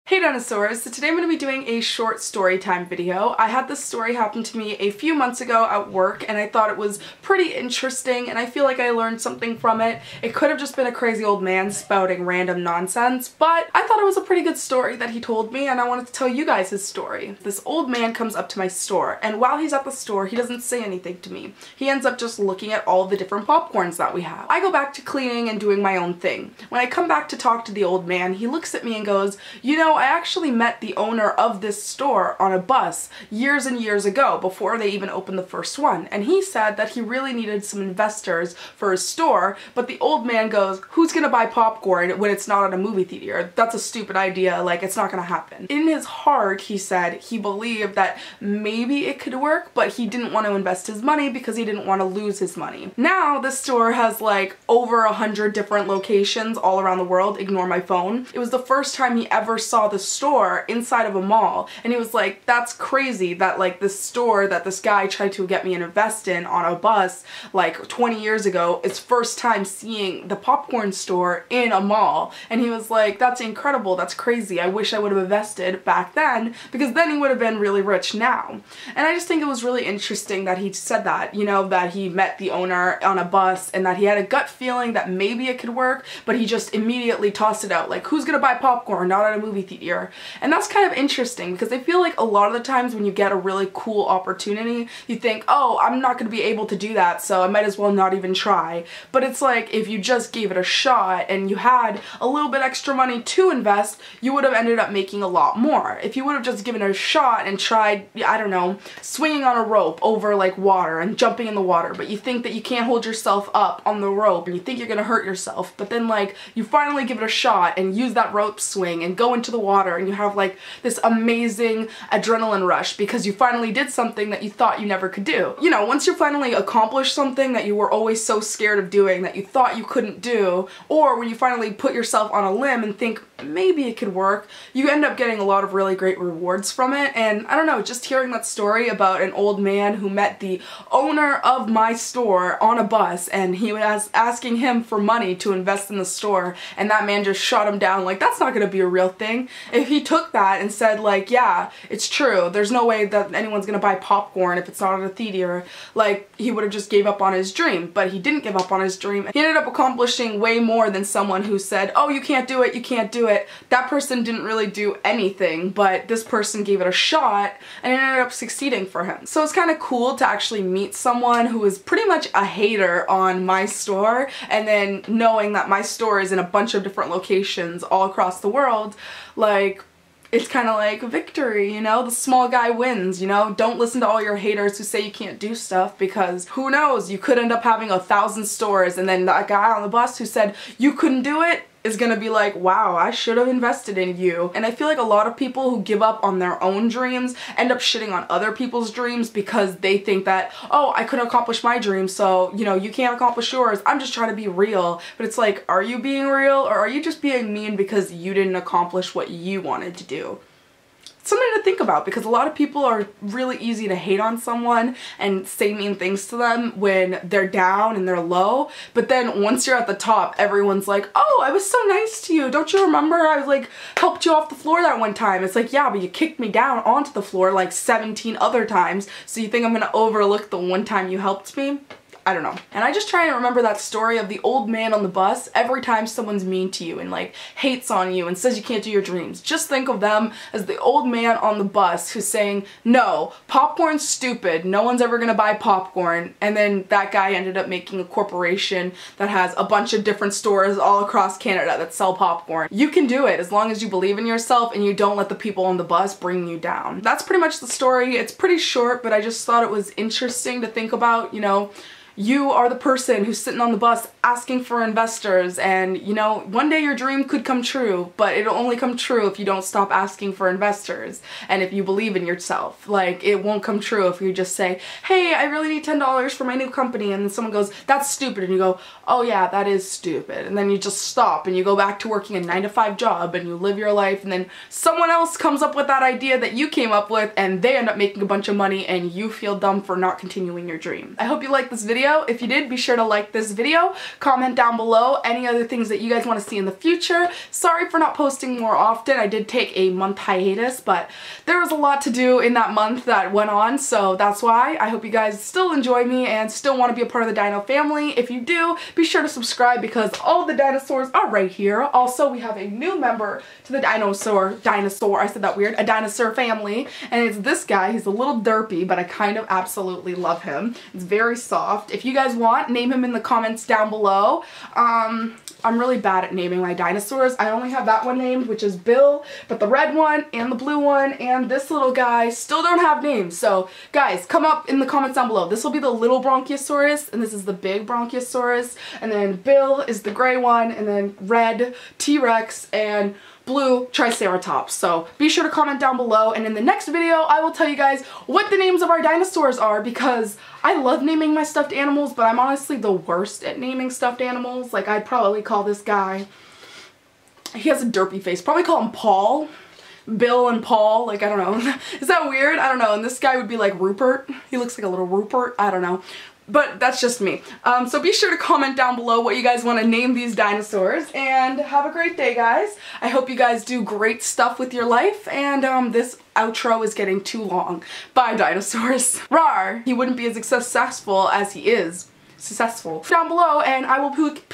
Hey dinosaurs, so today I'm going to be doing a short story time video. I had this story happen to me a few months ago at work and I thought it was pretty interesting and I feel like I learned something from it. It could have just been a crazy old man spouting random nonsense, but I thought it was a pretty good story that he told me and I wanted to tell you guys his story. This old man comes up to my store and while he's at the store he doesn't say anything to me. He ends up just looking at all the different popcorns that we have. I go back to cleaning and doing my own thing. When I come back to talk to the old man, he looks at me and goes, "You know, I actually met the owner of this store on a bus years and years ago before they even opened the first one, and he said that he really needed some investors for his store," but the old man goes, "Who's gonna buy popcorn when it's not at a movie theater? That's a stupid idea, like it's not gonna happen." In his heart, he said he believed that maybe it could work, but he didn't want to invest his money because he didn't want to lose his money. Now this store has like over 100 different locations all around the world, ignore my phone. It was the first time he ever saw the store inside of a mall and he was like, "That's crazy that like this store that this guy tried to get me to invest in on a bus like 20 years ago is first time seeing the popcorn store in a mall." And he was like, "That's incredible, that's crazy, I wish I would have invested back then because then he would have been really rich now." And I just think it was really interesting that he said that, you know, that he met the owner on a bus and that he had a gut feeling that maybe it could work, but he just immediately tossed it out like, "Who's gonna buy popcorn not at a movie theater?" And that's kind of interesting because I feel like a lot of the times when you get a really cool opportunity, you think, "Oh, I'm not going to be able to do that, so I might as well not even try." But it's like if you just gave it a shot and you had a little bit extra money to invest, you would have ended up making a lot more. If you would have just given it a shot and tried, I don't know, swinging on a rope over like water and jumping in the water, but you think that you can't hold yourself up on the rope and you think you're going to hurt yourself, but then like you finally give it a shot and use that rope swing and go into the water and you have like this amazing adrenaline rush because you finally did something that you thought you never could do. You know, once you finally accomplish something that you were always so scared of doing that you thought you couldn't do, or when you finally put yourself on a limb and think maybe it could work, you end up getting a lot of really great rewards from it. And I don't know, just hearing that story about an old man who met the owner of my store on a bus and he was asking him for money to invest in the store and that man just shot him down like, "That's not gonna be a real thing." If he took that and said like, "Yeah, it's true, there's no way that anyone's gonna buy popcorn if it's not at a theater," like he would have just gave up on his dream. But he didn't give up on his dream. He ended up accomplishing way more than someone who said, "Oh, you can't do it, you can't do it." That person didn't really do anything, but this person gave it a shot and it ended up succeeding for him. So it's kind of cool to actually meet someone who is pretty much a hater on my store and then knowing that my store is in a bunch of different locations all across the world. Like, it's kind of like victory, you know? The small guy wins, you know? Don't listen to all your haters who say you can't do stuff because who knows, you could end up having 1,000 stores and then that guy on the bus who said you couldn't do it is gonna be like, "Wow, I should have invested in you." And I feel like a lot of people who give up on their own dreams end up shitting on other people's dreams because they think that, "Oh, I couldn't accomplish my dream, so, you know, you can't accomplish yours. I'm just trying to be real." But it's like, are you being real or are you just being mean because you didn't accomplish what you wanted to do? Something to think about because a lot of people are really easy to hate on someone and say mean things to them when they're down and they're low, but then once you're at the top everyone's like, "Oh, I was so nice to you, don't you remember I was like helped you off the floor that one time?" It's like, "Yeah, but you kicked me down onto the floor like 17 other times, so you think I'm gonna overlook the one time you helped me?" I don't know. And I just try and remember that story of the old man on the bus every time someone's mean to you and like hates on you and says you can't do your dreams. Just think of them as the old man on the bus who's saying, "No, popcorn's stupid, no one's ever gonna buy popcorn." And then that guy ended up making a corporation that has a bunch of different stores all across Canada that sell popcorn. You can do it as long as you believe in yourself and you don't let the people on the bus bring you down. That's pretty much the story. It's pretty short, but I just thought it was interesting to think about, you know, you are the person who's sitting on the bus asking for investors and, you know, one day your dream could come true, but it'll only come true if you don't stop asking for investors and if you believe in yourself. Like, it won't come true if you just say, "Hey, I really need $10 for my new company," and then someone goes, "That's stupid," and you go, "Oh yeah, that is stupid," and then you just stop and you go back to working a 9-to-5 job and you live your life, and then someone else comes up with that idea that you came up with and they end up making a bunch of money and you feel dumb for not continuing your dream. I hope you liked this video. video. If you did, be sure to like this video, comment down below any other things that you guys want to see in the future. Sorry for not posting more often. I did take a month hiatus, but there was a lot to do in that month that went on, so that's why. I hope you guys still enjoy me and still want to be a part of the dino family. If you do, be sure to subscribe because all the dinosaurs are right here. Also, we have a new member to the dinosaur, I said that weird, a dinosaur family, and it's this guy. He's a little derpy, but I kind of absolutely love him. It's very soft. If you guys want, name him in the comments down below. I'm really bad at naming my dinosaurs. I only have that one named, which is Bill, but the red one and the blue one and this little guy still don't have names. So guys, come up in the comments down below. This will be the little Bronchiosaurus and this is the big Bronchiosaurus, and then Bill is the gray one, and then red T-Rex and blue Triceratops. So be sure to comment down below, and in the next video I will tell you guys what the names of our dinosaurs are, because I love naming my stuffed animals, but I'm honestly the worst at naming stuffed animals. Like, I'd probably call this guy, he has a derpy face, probably call him Paul. Bill and Paul, like, I don't know. Is that weird? I don't know. And this guy would be like Rupert. He looks like a little Rupert. I don't know. But that's just me. So be sure to comment down below what you guys want to name these dinosaurs, and have a great day, guys. I hope you guys do great stuff with your life, and this outro is getting too long. Bye, dinosaurs. Rawr! He wouldn't be as successful as he is. Successful. Down below, and I will poop